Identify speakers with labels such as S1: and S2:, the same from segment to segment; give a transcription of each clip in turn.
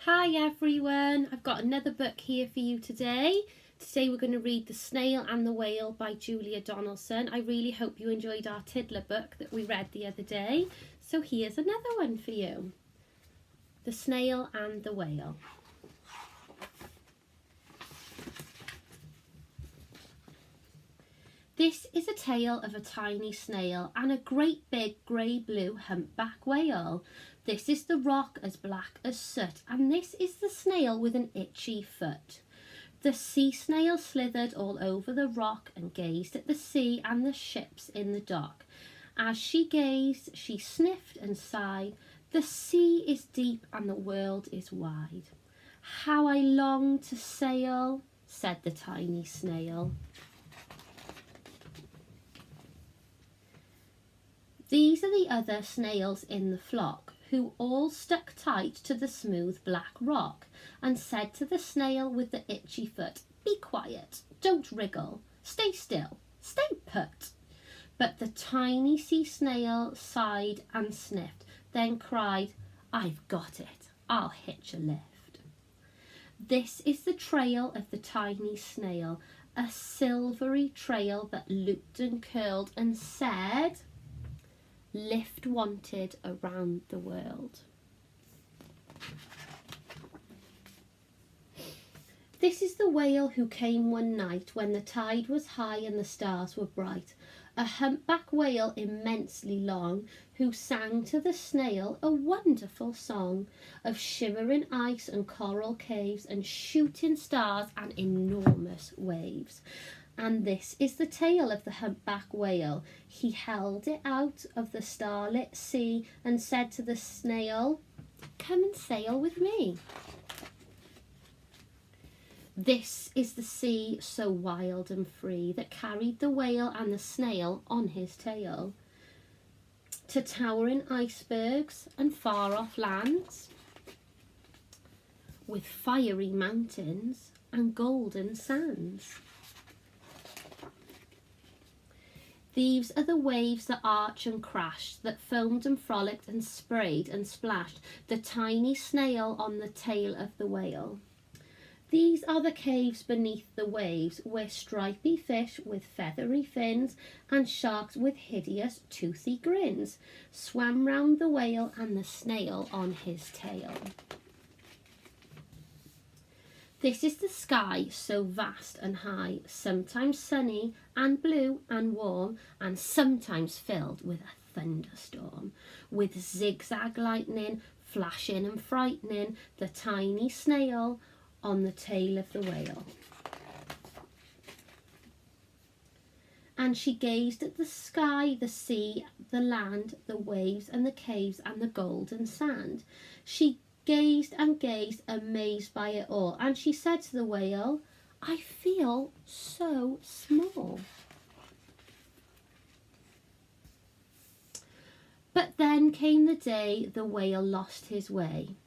S1: Hi everyone, I've got another book here for you today. Today we're going to read The Snail and the Whale by Julia Donaldson. I really hope you enjoyed our Tiddler book that we read the other day. So here's another one for you. The Snail and the Whale. This is a tale of a tiny snail and a great big grey-blue humpback whale. This is the rock as black as soot, and this is the snail with an itchy foot. The sea snail slithered all over the rock and gazed at the sea and the ships in the dock. As she gazed, she sniffed and sighed. The sea is deep and the world is wide. How I long to sail, said the tiny snail. These are the other snails in the flock, who all stuck tight to the smooth black rock, and said to the snail with the itchy foot, "Be quiet, don't wriggle, stay still, stay put." But the tiny sea snail sighed and sniffed, then cried, "I've got it, I'll hitch a lift." This is the trail of the tiny snail, a silvery trail that looped and curled and said, "Lift wanted around the world." This is the whale who came one night when the tide was high and the stars were bright, a humpback whale immensely long, who sang to the snail a wonderful song of shimmering ice and coral caves and shooting stars and enormous waves. And this is the tale of the humpback whale. He held it out of the starlit sea and said to the snail, "Come and sail with me." This is the sea so wild and free that carried the whale and the snail on his tail to towering icebergs and far-off lands with fiery mountains and golden sands. These are the waves that arch and crashed, that foamed and frolicked and sprayed and splashed the tiny snail on the tail of the whale. These are the caves beneath the waves, where stripy fish with feathery fins and sharks with hideous toothy grins swam round the whale and the snail on his tail. This is the sky so vast and high, sometimes sunny and blue and warm, and sometimes filled with a thunderstorm, with zigzag lightning flashing and frightening the tiny snail on the tail of the whale. And she gazed at the sky, the sea, the land, the waves and the caves and the golden sand. She gazed and gazed, amazed by it all, and she said to the whale, "I feel so small." But then came the day the whale lost his way.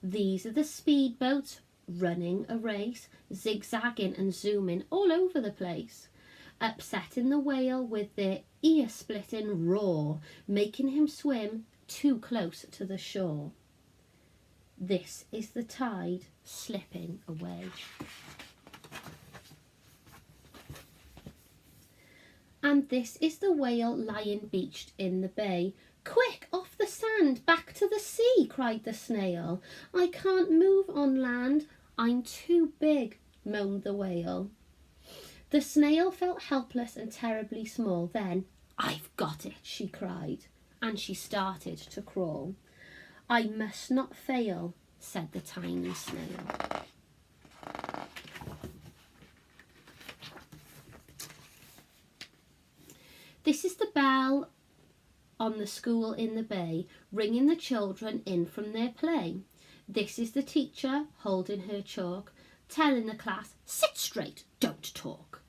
S1: These are the speedboats running a race, zigzagging and zooming all over the place, upsetting the whale with their ear-splitting roar, making him swim too close to the shore. This is the tide slipping away. And this is the whale lying beached in the bay. "Quick, off the sand, back to the sea," cried the snail. "I can't move on land, I'm too big," moaned the whale. The snail felt helpless and terribly small. Then, "I've got it," she cried, and she started to crawl. "I must not fail," said the tiny snail. This is the bell on the school in the bay, ringing the children in from their play. This is the teacher holding her chalk, telling the class, "Sit straight, don't talk."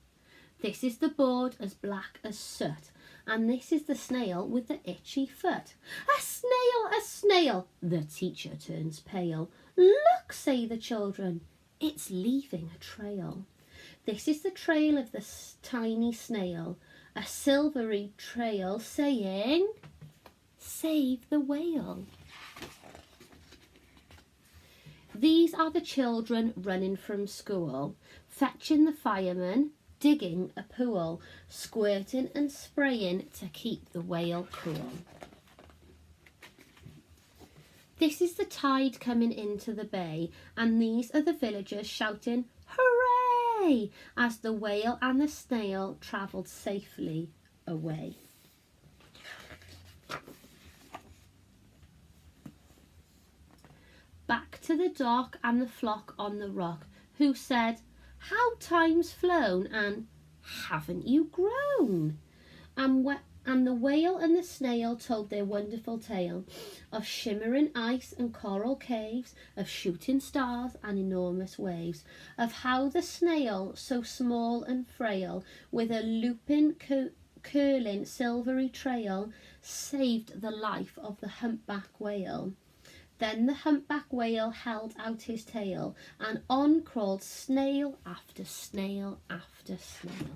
S1: This is the board as black as soot, and this is the snail with the itchy foot. "A snail, a snail!" The teacher turns pale. "Look," say the children, "it's leaving a trail." This is the trail of the tiny snail, a silvery trail saying, "Save the whale." These are the children running from school, fetching the fireman, digging a pool, squirting and spraying to keep the whale cool. This is the tide coming into the bay, and these are the villagers shouting, "Hooray!" as the whale and the snail travelled safely away. Back to the dock and the flock on the rock, who said, "How time's flown," and "Haven't you grown?" And the whale and the snail told their wonderful tale of shimmering ice and coral caves, of shooting stars and enormous waves, of how the snail, so small and frail, with a looping, curling, silvery trail, saved the life of the humpback whale. Then the humpback whale held out his tail, and on crawled snail after snail after snail.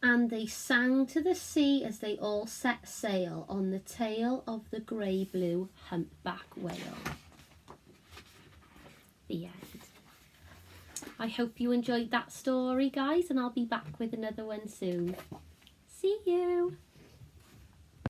S1: And they sang to the sea as they all set sail on the tail of the grey-blue humpback whale. The end. I hope you enjoyed that story, guys, and I'll be back with another one soon. See you!